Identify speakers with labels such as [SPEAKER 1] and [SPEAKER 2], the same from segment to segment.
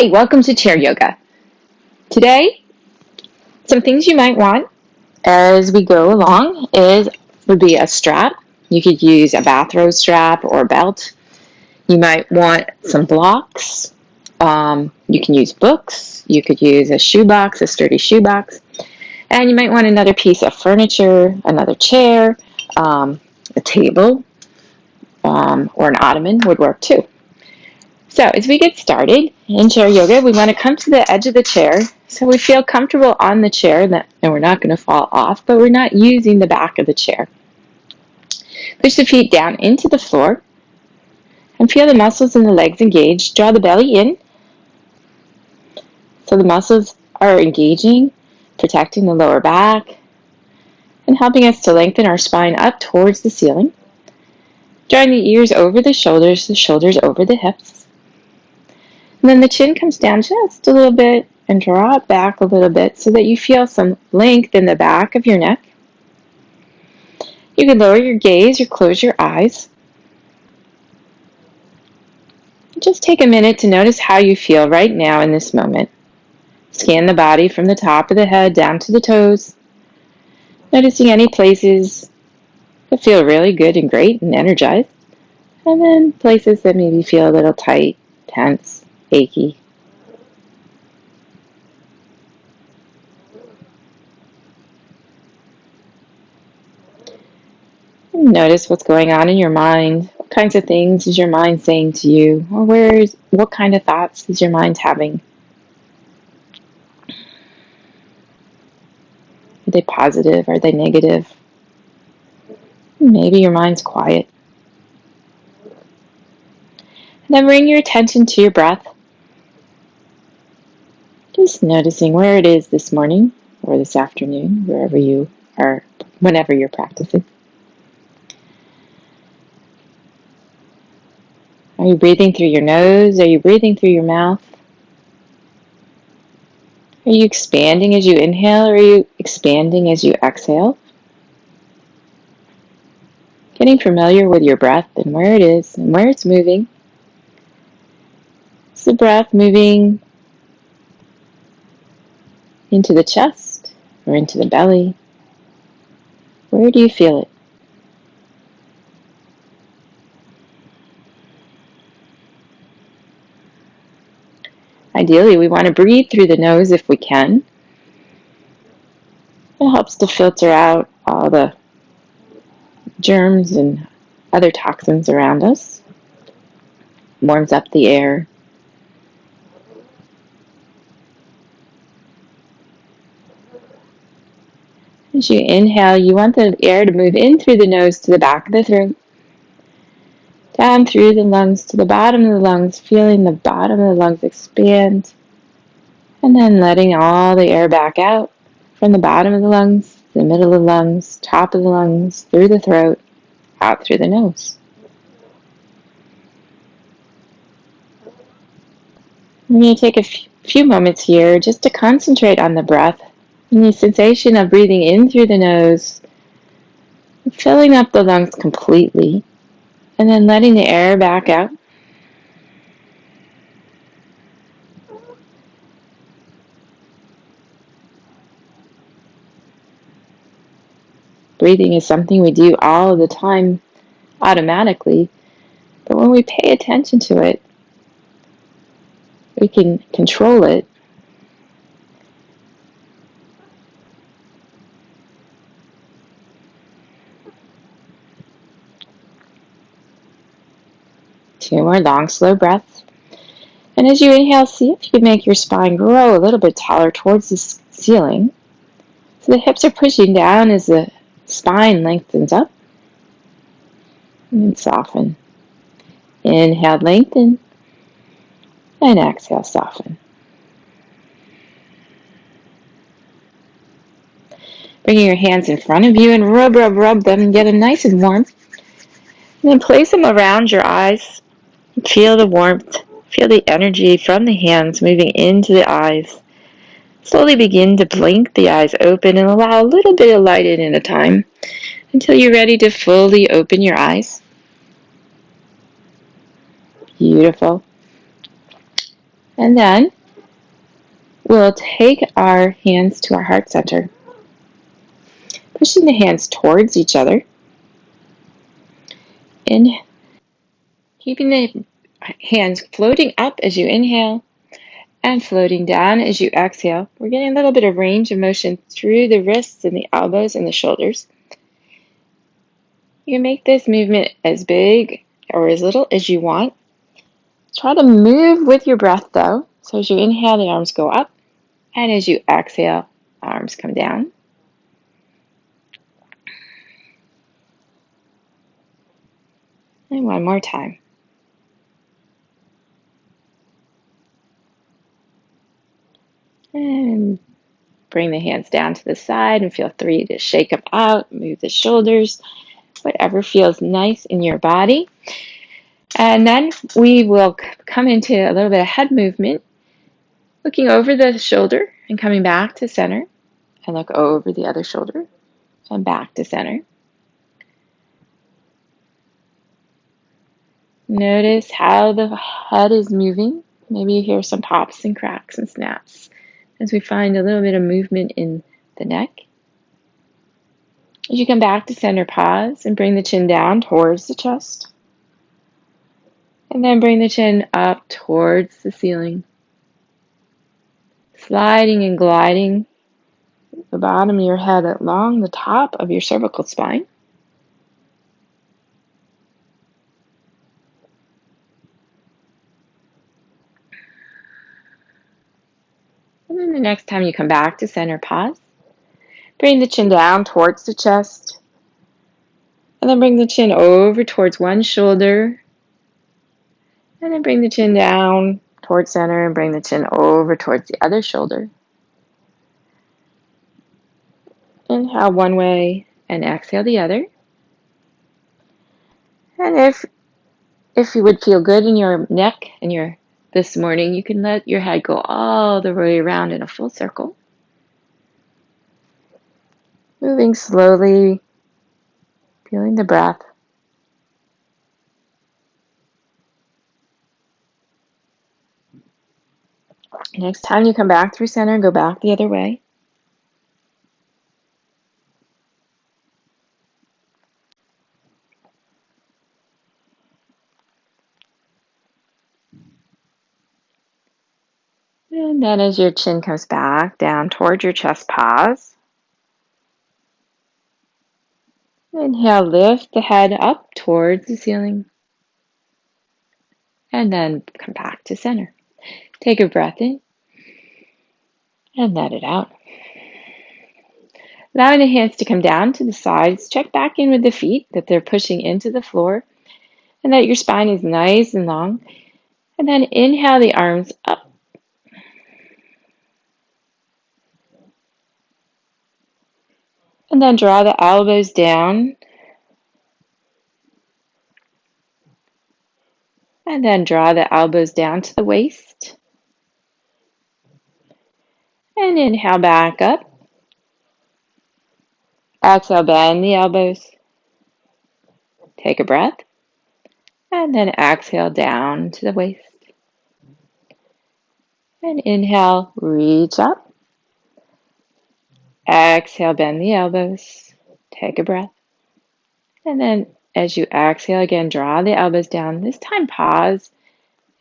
[SPEAKER 1] Hi, welcome to Chair Yoga. Today, some things you might want as we go along would be a strap. You could use a bathrobe strap or a belt. You might want some blocks. You can use books. You could use a shoebox, a sturdy shoebox. And you might want another piece of furniture, another chair, a table, or an ottoman would work too. So as we get started in chair yoga, we want to come to the edge of the chair so we feel comfortable on the chair and we're not going to fall off, but we're not using the back of the chair. Push the feet down into the floor and feel the muscles in the legs engaged. Draw the belly in so the muscles are engaging, protecting the lower back and helping us to lengthen our spine up towards the ceiling. Drawing the ears over the shoulders over the hips. And then the chin comes down just a little bit and draw it back a little bit so that you feel some length in the back of your neck. You can lower your gaze or close your eyes. Just take a minute to notice how you feel right now in this moment. Scan the body from the top of the head down to the toes, noticing any places that feel really good and great and energized, and then places that maybe feel a little tight, tense, achy. Notice what's going on in your mind. What kinds of things is your mind saying to you? Or what kind of thoughts is your mind having? Are they positive? Are they negative? Maybe your mind's quiet. And then bring your attention to your breath. Just noticing where it is this morning or this afternoon, wherever you are, whenever you're practicing. Are you breathing through your nose? Are you breathing through your mouth? Are you expanding as you inhale or are you expanding as you exhale? Getting familiar with your breath and where it is and where it's moving. Is the breath moving into the chest or into the belly? Where do you feel it? Ideally, we want to breathe through the nose if we can. It helps to filter out all the germs and other toxins around us. Warms up the air. As you inhale, you want the air to move in through the nose to the back of the throat, down through the lungs to the bottom of the lungs, feeling the bottom of the lungs expand, and then letting all the air back out from the bottom of the lungs, the middle of the lungs, top of the lungs, through the throat, out through the nose. I'm going to take a few moments here just to concentrate on the breath and the sensation of breathing in through the nose, filling up the lungs completely, and then letting the air back out. Breathing is something we do all the time automatically, but when we pay attention to it, we can control it. Two more long, slow breaths. And as you inhale, see if you can make your spine grow a little bit taller towards the ceiling. So the hips are pushing down as the spine lengthens up. And then soften. Inhale, lengthen. And exhale, soften. Bringing your hands in front of you and rub them and get them nice and warm. And then place them around your eyes. Feel the warmth. Feel the energy from the hands moving into the eyes. Slowly begin to blink the eyes open and allow a little bit of light in at a time until you're ready to fully open your eyes. Beautiful. And then we'll take our hands to our heart center, pushing the hands towards each other, and keeping the hands floating up as you inhale and floating down as you exhale. We're getting a little bit of range of motion through the wrists and the elbows and the shoulders. You can make this movement as big or as little as you want. Try to move with your breath though. So as you inhale, the arms go up, and as you exhale, arms come down. And one more time. And bring the hands down to the side and feel free to shake them out, move the shoulders, whatever feels nice in your body. And then we will come into a little bit of head movement, looking over the shoulder and coming back to center, and look over the other shoulder and back to center. Notice how the head is moving. Maybe you hear some pops and cracks and snaps as we find a little bit of movement in the neck. As you come back to center, pause and bring the chin down towards the chest. And then bring the chin up towards the ceiling. Sliding and gliding the bottom of your head along the top of your cervical spine. And then the next time you come back to center, pause. Bring the chin down towards the chest. And then bring the chin over towards one shoulder. And then bring the chin down towards center and bring the chin over towards the other shoulder. Inhale one way and exhale the other. And if you would feel good in your neck and this morning, you can let your head go all the way around in a full circle. Moving slowly, feeling the breath. Next time you come back through center, go back the other way. And then as your chin comes back down towards your chest, pause. Inhale, lift the head up towards the ceiling. And then come back to center. Take a breath in and let it out. Allowing the hands to come down to the sides. Check back in with the feet that they're pushing into the floor and that your spine is nice and long. And then inhale the arms up. And then draw the elbows down. And then draw the elbows down to the waist. And inhale back up. Exhale, bend the elbows. Take a breath. And then exhale down to the waist. And inhale, reach up. Exhale, bend the elbows. Take a breath. And then as you exhale again, draw the elbows down. This time pause.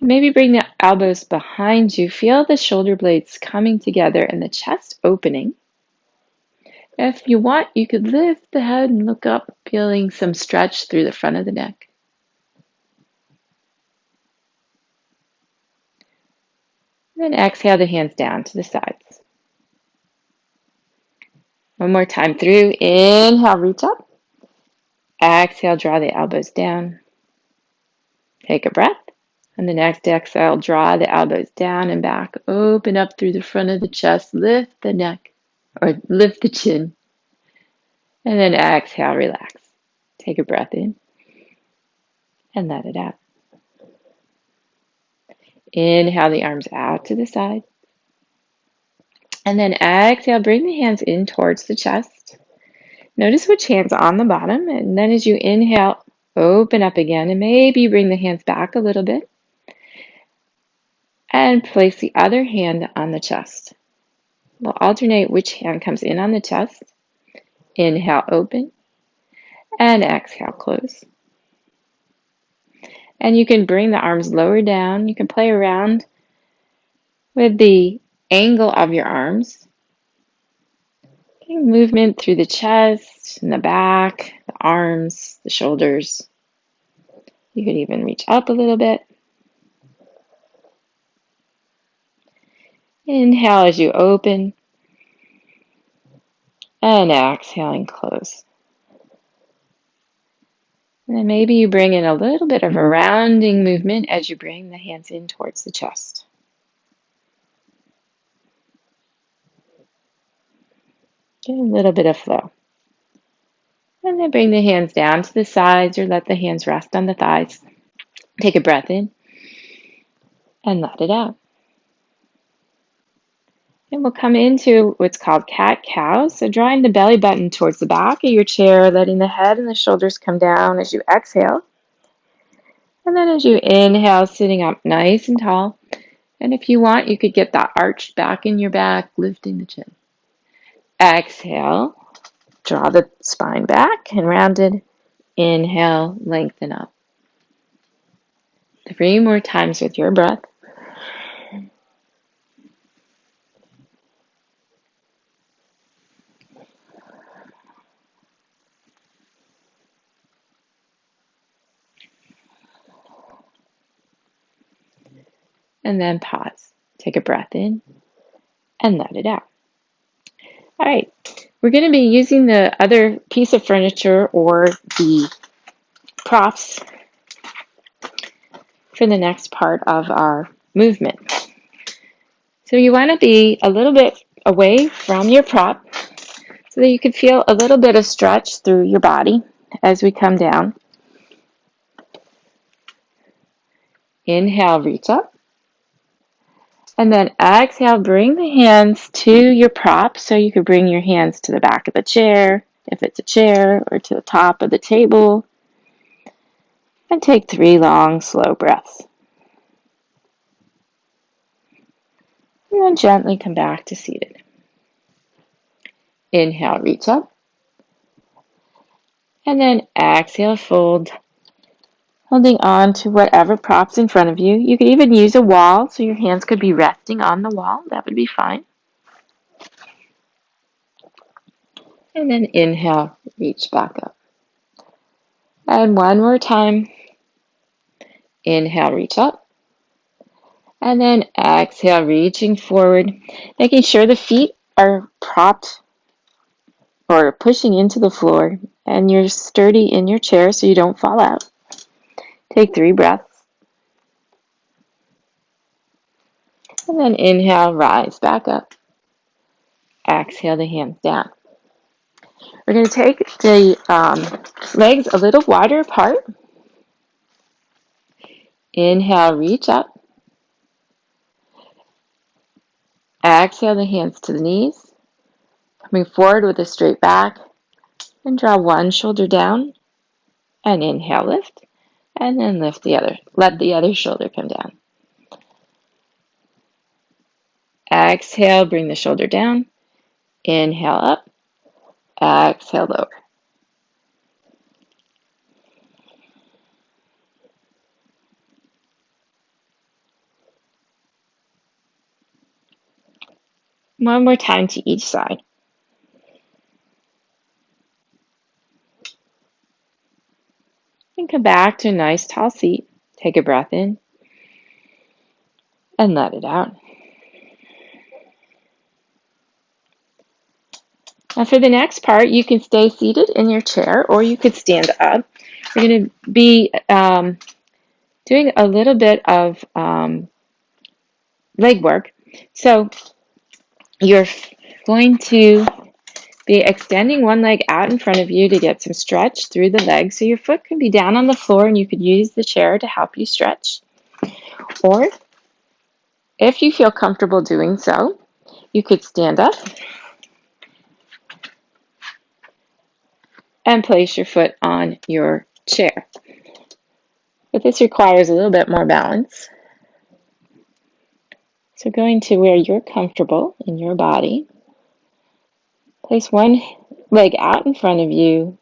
[SPEAKER 1] Maybe bring the elbows behind you. Feel the shoulder blades coming together and the chest opening. If you want, you could lift the head and look up, feeling some stretch through the front of the neck. Then exhale the hands down to the sides. One more time through. Inhale, reach up. Exhale, draw the elbows down. Take a breath. And the next exhale, draw the elbows down and back. Open up through the front of the chest. Lift the neck or lift the chin. And then exhale, relax. Take a breath in and let it out. Inhale the arms out to the side. And then exhale, bring the hands in towards the chest. Notice which hand's on the bottom. And then as you inhale, open up again and maybe bring the hands back a little bit. And place the other hand on the chest. We'll alternate which hand comes in on the chest. Inhale, open, and exhale, close. And you can bring the arms lower down. You can play around with the angle of your arms. Movement through the chest and the back, the arms, the shoulders. You could even reach up a little bit. Inhale as you open, and exhaling, close. And then maybe you bring in a little bit of a rounding movement as you bring the hands in towards the chest. Get a little bit of flow. And then bring the hands down to the sides or let the hands rest on the thighs. Take a breath in and let it out. And we'll come into what's called cat-cow. So drawing the belly button towards the back of your chair, letting the head and the shoulders come down as you exhale. And then as you inhale, sitting up nice and tall. And if you want, you could get that arched back in your back, lifting the chin. Exhale, draw the spine back and rounded. Inhale, lengthen up. 3 more times with your breath. And then pause. Take a breath in and let it out. All right, we're going to be using the other piece of furniture or the props for the next part of our movement. So you want to be a little bit away from your prop so that you can feel a little bit of stretch through your body as we come down. Inhale, reach up. And then exhale, bring the hands to your prop. So you could bring your hands to the back of the chair, if it's a chair, or to the top of the table. And take 3 long, slow breaths. And then gently come back to seated. Inhale, reach up. And then exhale, fold, holding on to whatever props in front of you. You could even use a wall, so your hands could be resting on the wall. That would be fine. And then inhale, reach back up. And one more time. Inhale, reach up. And then exhale, reaching forward, making sure the feet are propped or pushing into the floor and you're sturdy in your chair so you don't fall out. Take 3 breaths. And then inhale, rise back up. Exhale the hands down. We're going to take the legs a little wider apart. Inhale, reach up. Exhale the hands to the knees. Coming forward with a straight back. And draw one shoulder down. And inhale, lift. And then lift the other. Let the other shoulder come down. Exhale, bring the shoulder down. Inhale up. Exhale, lower. One more time to each side. And come back to a nice tall seat. Take a breath in. And let it out. Now for the next part, you can stay seated in your chair or you could stand up. We're going to be doing a little bit of leg work. So you're going to be extending one leg out in front of you to get some stretch through the leg. So your foot can be down on the floor and you could use the chair to help you stretch. Or if you feel comfortable doing so, you could stand up and place your foot on your chair. But this requires a little bit more balance. So going to where you're comfortable in your body, place one leg out in front of you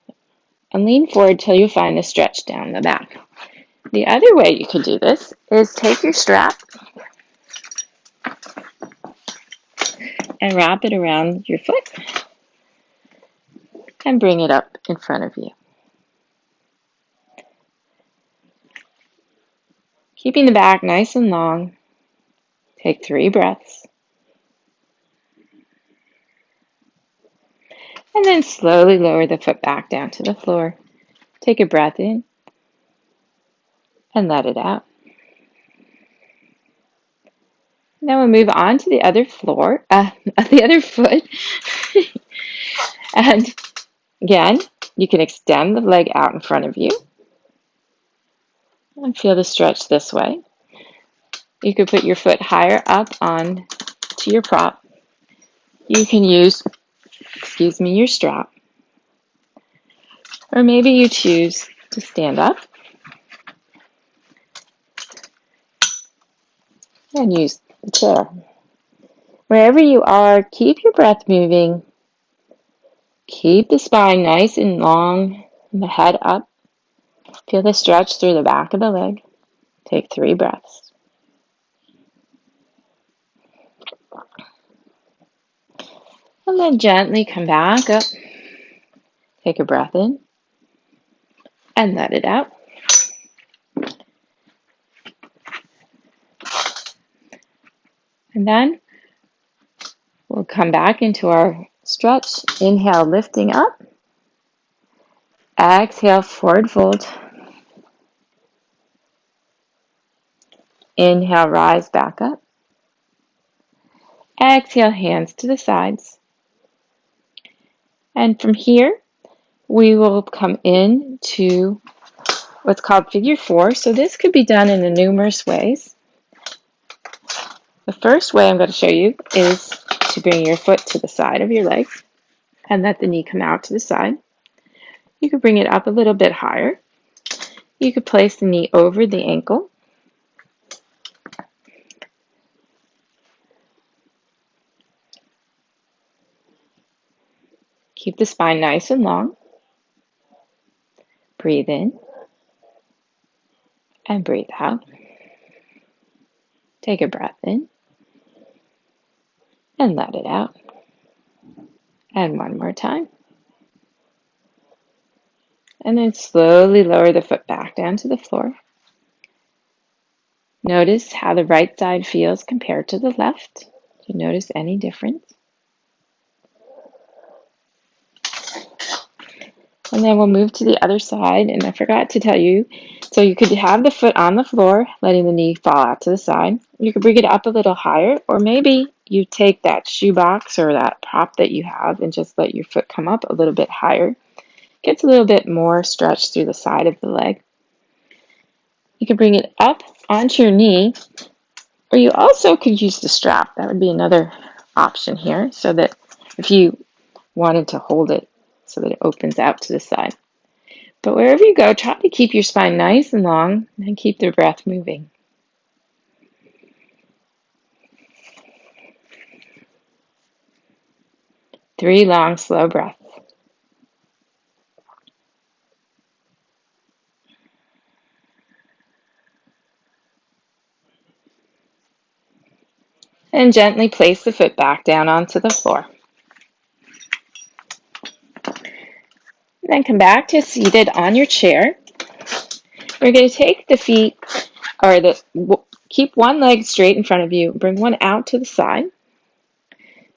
[SPEAKER 1] and lean forward till you find a stretch down the back. The other way you could do this is take your strap and wrap it around your foot and bring it up in front of you. Keeping the back nice and long, take 3 breaths. And then slowly lower the foot back down to the floor. Take a breath in and let it out. Now we'll move on to the other the other foot. And again, you can extend the leg out in front of you and feel the stretch this way. You could put your foot higher up on to your prop. You can use, your strap. Or maybe you choose to stand up and use the chair. Wherever you are, keep your breath moving. Keep the spine nice and long and the head up. Feel the stretch through the back of the leg. Take 3 breaths. And then gently come back up. Take a breath in and let it out. And then we'll come back into our stretch. Inhale, lifting up. Exhale, forward fold. Inhale, rise back up. Exhale, hands to the sides. And from here, we will come into what's called figure 4. So this could be done in numerous ways. The first way I'm going to show you is to bring your foot to the side of your leg and let the knee come out to the side. You could bring it up a little bit higher. You could place the knee over the ankle. Keep the spine nice and long. Breathe in and breathe out. Take a breath in and let it out. And one more time. And then slowly lower the foot back down to the floor. Notice how the right side feels compared to the left. Do you notice any difference? And then we'll move to the other side. And I forgot to tell you, so you could have the foot on the floor, letting the knee fall out to the side. You could bring it up a little higher, or maybe you take that shoebox or that prop that you have and just let your foot come up a little bit higher. Gets a little bit more stretch through the side of the leg. You can bring it up onto your knee, or you also could use the strap. That would be another option here, so that if you wanted to hold it so that it opens out to the side. But wherever you go, try to keep your spine nice and long and keep the breath moving. Three long, slow breaths. And gently place the foot back down onto the floor. Then come back to seated on your chair. We're going to take the feet, keep one leg straight in front of you, bring one out to the side,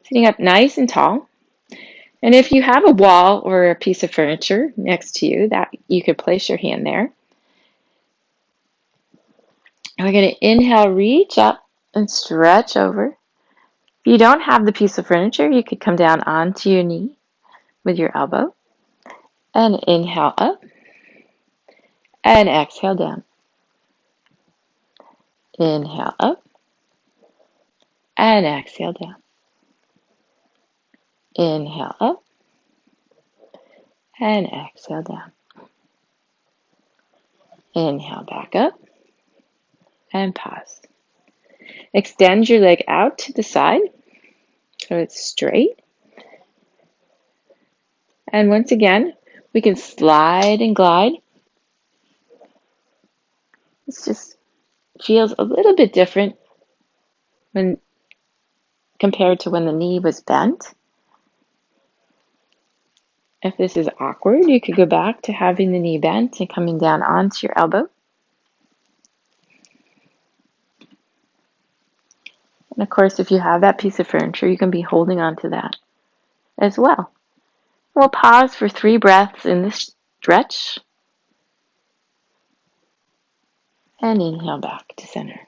[SPEAKER 1] sitting up nice and tall. And if you have a wall or a piece of furniture next to you, that you could place your hand there. And we're going to inhale, reach up and stretch over. If you don't have the piece of furniture, you could come down onto your knee with your elbow and inhale up and exhale down. Inhale up and exhale down. Inhale up and exhale down. Inhale back up and pause. Extend your leg out to the side so it's straight. And once again, we can slide and glide. This just feels a little bit different when compared to when the knee was bent. If this is awkward, you could go back to having the knee bent and coming down onto your elbow. And of course, if you have that piece of furniture, you can be holding on to that as well. We'll pause for 3 breaths in this stretch. And inhale back to center.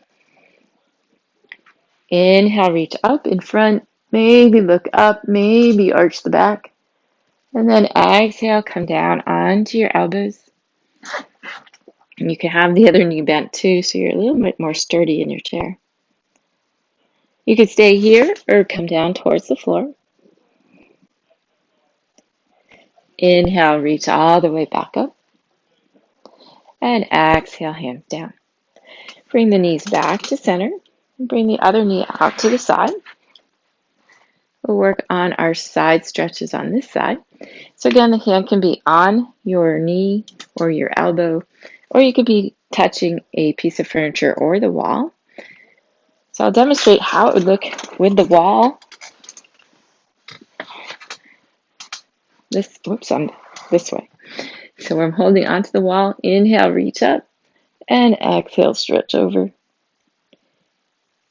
[SPEAKER 1] Inhale, reach up in front. Maybe look up, maybe arch the back. And then exhale, come down onto your elbows. And you can have the other knee bent too, so you're a little bit more sturdy in your chair. You could stay here or come down towards the floor. Inhale, reach all the way back up. And exhale, hands down. Bring the knees back to center. Bring the other knee out to the side. We'll work on our side stretches on this side. So again, the hand can be on your knee or your elbow, or you could be touching a piece of furniture or the wall. So I'll demonstrate how it would look with the wall. I'm this way. So I'm holding onto the wall. Inhale, reach up, and exhale, stretch over.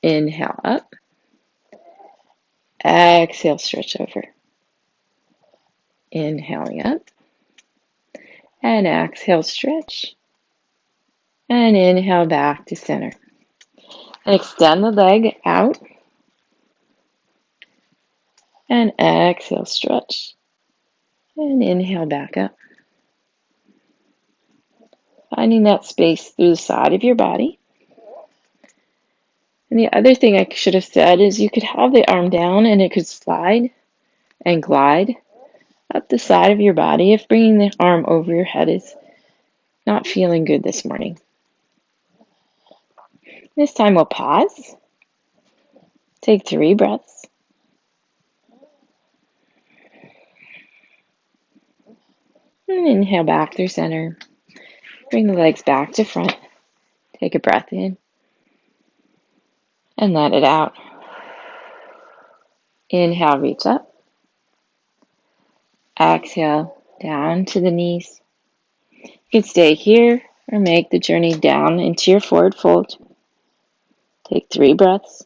[SPEAKER 1] Inhale, up. Exhale, stretch over. Inhaling up. And exhale, stretch. And inhale back to center. And extend the leg out. And exhale, stretch. And inhale back up. Finding that space through the side of your body. And the other thing I should have said is you could have the arm down and it could slide and glide up the side of your body if bringing the arm over your head is not feeling good this morning. This time we'll pause. Take 3 breaths. And inhale back through center. Bring the legs back to front. Take a breath in. And let it out. Inhale, reach up. Exhale, down to the knees. You can stay here or make the journey down into your forward fold. Take 3 breaths.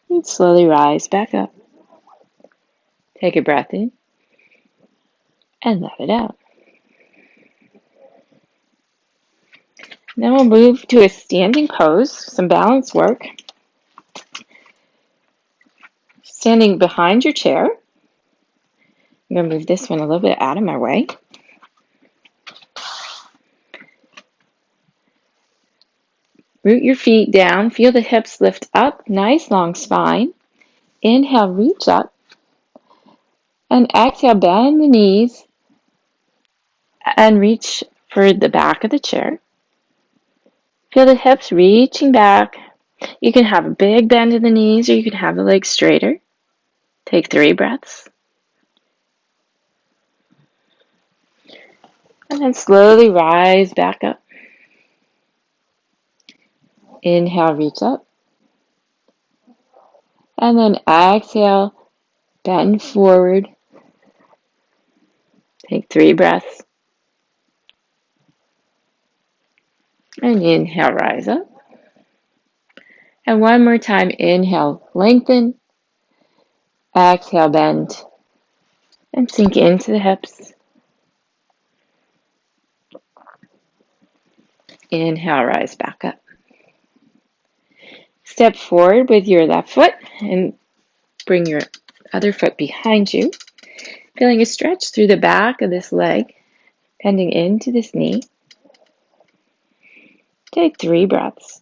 [SPEAKER 1] And slowly rise back up. Take a breath in. And let it out. Then we'll move to a standing pose, some balance work. Standing behind your chair. I'm going to move this one a little bit out of my way. Root your feet down. Feel the hips lift up. Nice long spine. Inhale, reach up. And exhale, bend the knees. And reach for the back of the chair. Feel the hips reaching back. You can have a big bend in the knees or you can have the legs straighter. Take 3 breaths. And then slowly rise back up. Inhale, reach up. And then exhale, bend forward. Take 3 breaths. And inhale, rise up. And one more time, inhale, lengthen. Exhale, bend. And sink into the hips. Inhale, rise back up. Step forward with your left foot and bring your other foot behind you. Feeling a stretch through the back of this leg, bending into this knee. Take 3 breaths.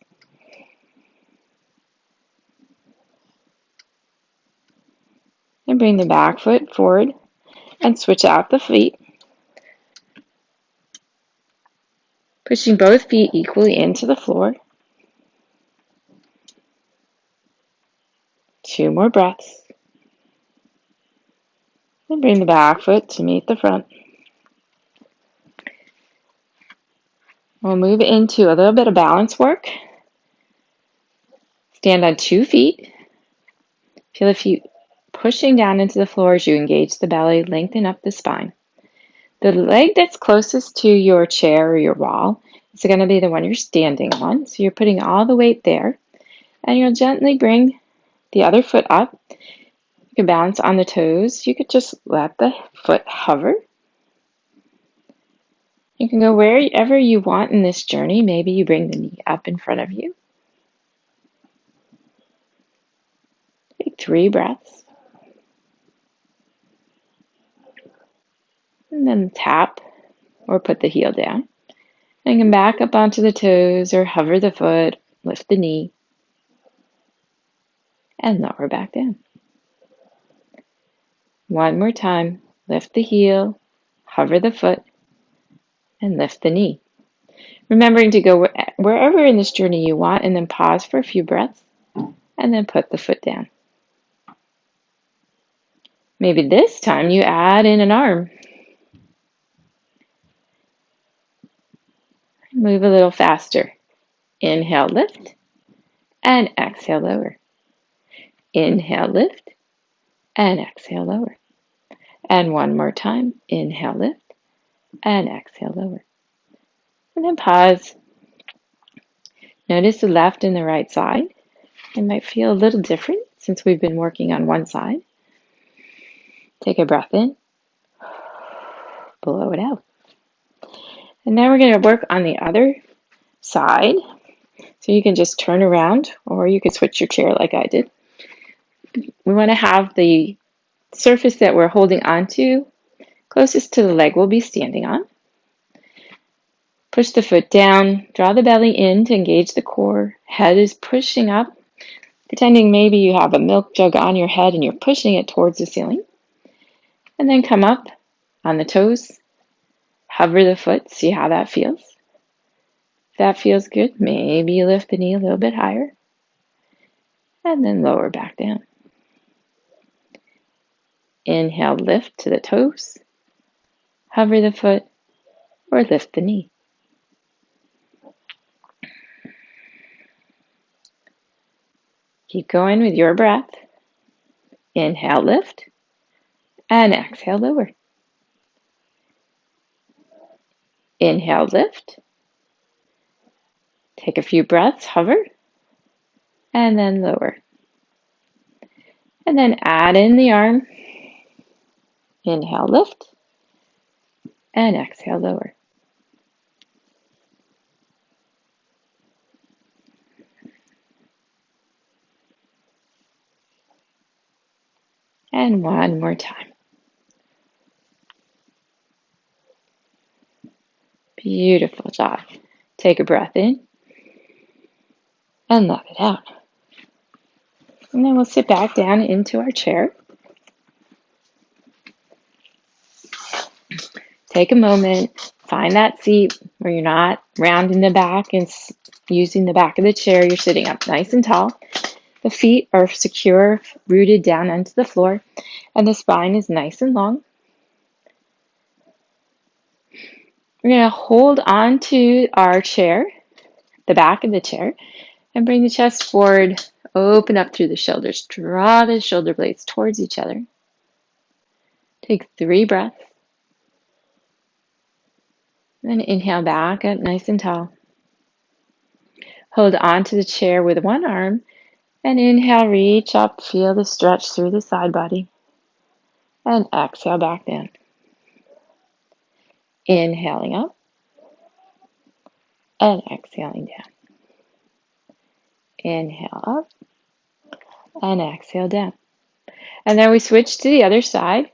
[SPEAKER 1] And bring the back foot forward and switch out the feet. Pushing both feet equally into the floor. 2 more breaths. And bring the back foot to meet the front. We'll move into a little bit of balance work. Stand on 2 feet. Feel the feet pushing down into the floor as you engage the belly, lengthen up the spine. The leg that's closest to your chair or your wall is going to be the one you're standing on. So you're putting all the weight there. And you'll gently bring the other foot up. You can balance on the toes. You could just let the foot hover. You can go wherever you want in this journey. Maybe you bring the knee up in front of you. Take 3 breaths. And then tap or put the heel down. And come back up onto the toes or hover the foot, lift the knee, and lower back down. One more time. Lift the heel, hover the foot, and lift the knee. Remembering to go wherever in this journey you want, and then pause for a few breaths, and then put the foot down. Maybe this time you add in an arm. Move a little faster. Inhale, lift, and exhale, lower. Inhale, lift, and exhale, lower. And one more time. Inhale, lift, and exhale, lower. And then pause. Notice the left and the right side. It might feel a little different since we've been working on one side. Take a breath in, blow it out. And now we're going to work on the other side. So you can just turn around, or you could switch your chair like I did. We want to have the surface that we're holding onto closest to the leg we'll be standing on. Push the foot down, draw the belly in to engage the core. Head is pushing up, pretending maybe you have a milk jug on your head and you're pushing it towards the ceiling. And then come up on the toes, hover the foot, see how that feels. If that feels good, maybe you lift the knee a little bit higher, and then lower back down. Inhale, lift to the toes, hover the foot, or lift the knee. Keep going with your breath. Inhale, lift, and exhale, lower. Inhale, lift. Take a few breaths, hover, and then lower. And then add in the arm. Inhale, lift, and exhale, lower. And one more time. Beautiful job. Take a breath in and let it out. And then we'll sit back down into our chair. Take a moment, find that seat where you're not rounding the back and using the back of the chair. You're sitting up nice and tall. The feet are secure, rooted down onto the floor, and the spine is nice and long. We're going to hold on to our chair, the back of the chair, and bring the chest forward. Open up through the shoulders. Draw the shoulder blades towards each other. Take 3 breaths. Then inhale back up nice and tall. Hold on to the chair with one arm. And inhale, reach up. Feel the stretch through the side body. And exhale back down. Inhaling up. And exhaling down. Inhale up. And exhale down. And then we switch to the other side.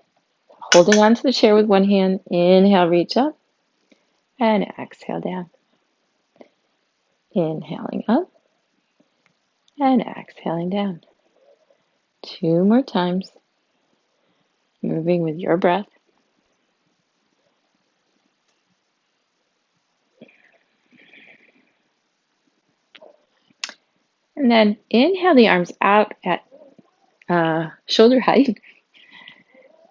[SPEAKER 1] Holding onto the chair with one hand. Inhale, reach up. And exhale down. Inhaling up. And exhaling down. 2 more times. Moving with your breath. And then inhale the arms out at shoulder height.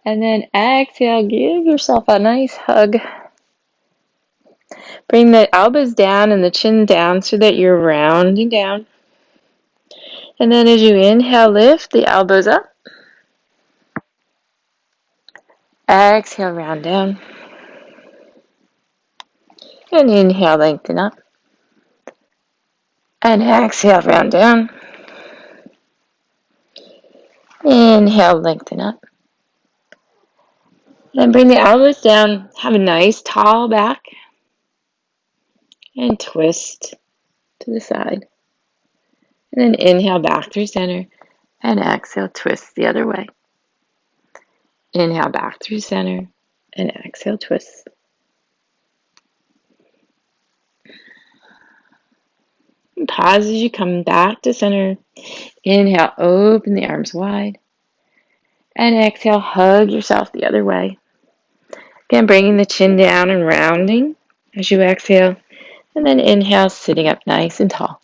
[SPEAKER 1] And then exhale, give yourself a nice hug. Bring the elbows down and the chin down so that you're rounding down. And then as you inhale, lift the elbows up. Exhale, round down. And inhale, lengthen up. And exhale, round down. Inhale, lengthen up. Then bring the elbows down. Have a nice tall back. And twist to the side. And then inhale back through center. And exhale, twist the other way. Inhale back through center. And exhale, twist. And pause as you come back to center. Inhale, open the arms wide. And exhale, hug yourself the other way. Again, bringing the chin down and rounding as you exhale. And then inhale, sitting up nice and tall.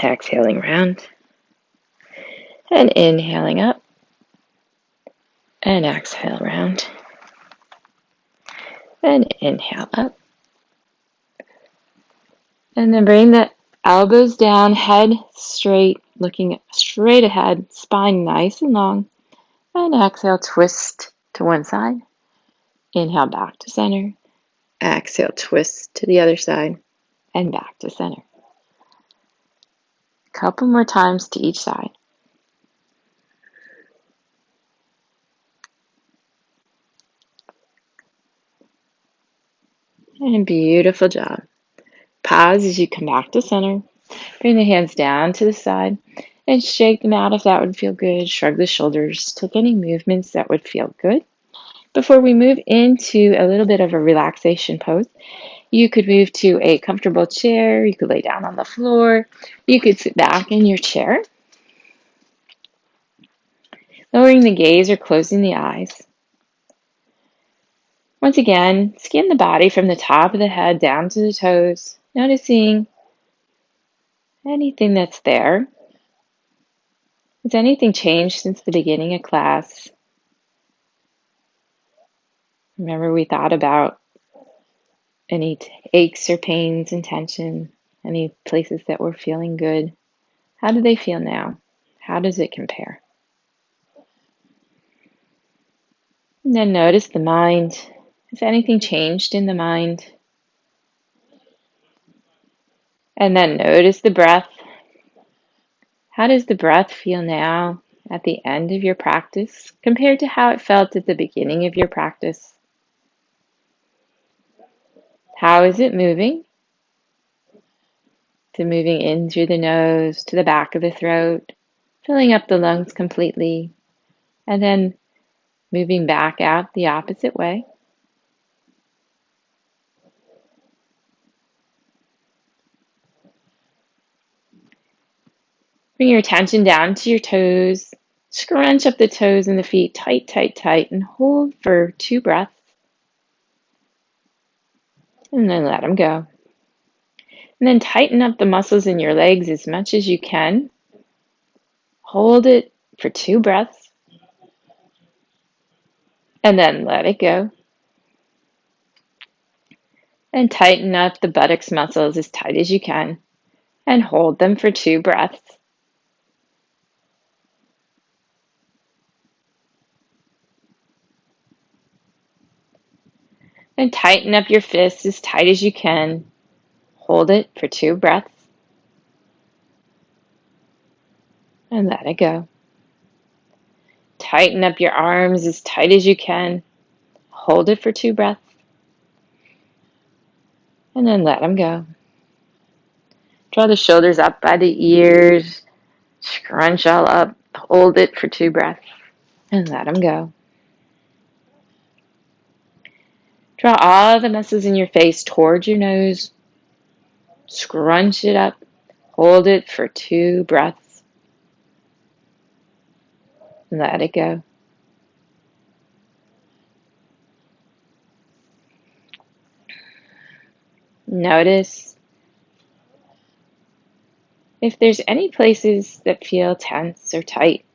[SPEAKER 1] Exhaling round. And inhaling up. And exhale round. And inhale up. And then bring the elbows down, head straight, looking straight ahead, spine nice and long. And exhale, twist to one side. Inhale back to center. Exhale, twist to the other side. And back to center. A couple more times to each side. And beautiful job. Pause as you come back to center. Bring the hands down to the side and shake them out if that would feel good. Shrug the shoulders. Take any movements that would feel good. Before we move into a little bit of a relaxation pose, you could move to a comfortable chair. You could lay down on the floor. You could sit back in your chair. Lowering the gaze or closing the eyes. Once again, scan the body from the top of the head down to the toes, noticing anything that's there. Has anything changed since the beginning of class? Remember, we thought about any aches or pains and tension, any places that were feeling good. How do they feel now? How does it compare? And then notice the mind. Has anything changed in the mind? And then notice the breath. How does the breath feel now at the end of your practice compared to how it felt at the beginning of your practice? How is it moving? Is it moving in through the nose to the back of the throat, filling up the lungs completely, and then moving back out the opposite way? Bring your attention down to your toes. Scrunch up the toes and the feet tight, tight, tight, and hold for 2 breaths. And then let them go. And then tighten up the muscles in your legs as much as you can. Hold it for 2 breaths. And then let it go. And tighten up the buttocks muscles as tight as you can. And hold them for 2 breaths. And tighten up your fists as tight as you can. Hold it for 2 breaths. And let it go. Tighten up your arms as tight as you can. Hold it for 2 breaths. And then let them go. Draw the shoulders up by the ears. Scrunch all up. Hold it for 2 breaths. And let them go. Draw all the muscles in your face towards your nose. Scrunch it up. Hold it for 2 breaths. And let it go. Notice if there's any places that feel tense or tight,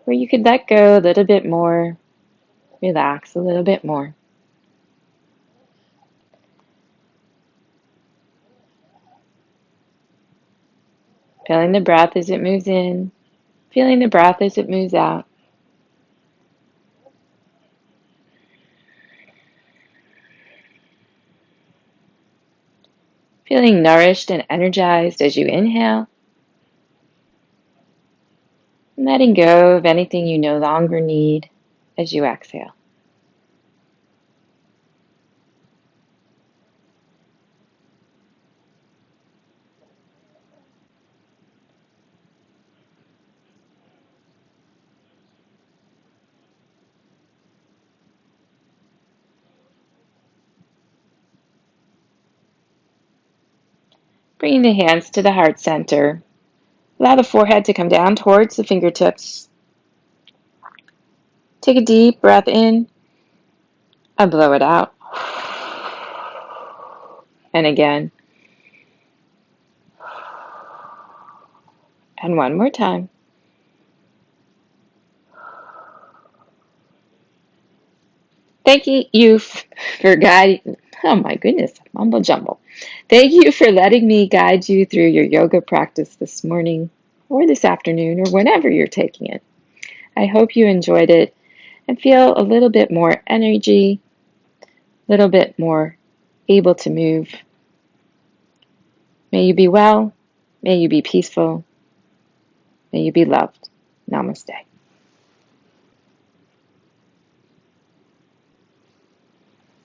[SPEAKER 1] where you could let go a little bit more, relax a little bit more. Feeling the breath as it moves in, feeling the breath as it moves out. Feeling nourished and energized as you inhale, and letting go of anything you no longer need as you exhale. Bringing the hands to the heart center. Allow the forehead to come down towards the fingertips. Take a deep breath in and blow it out. And again. And one more time. Thank you for guiding. Oh my goodness, mumble jumble. Thank you for letting me guide you through your yoga practice this morning or this afternoon or whenever you're taking it. I hope you enjoyed it and feel a little bit more energy, a little bit more able to move. May you be well. May you be peaceful. May you be loved. Namaste.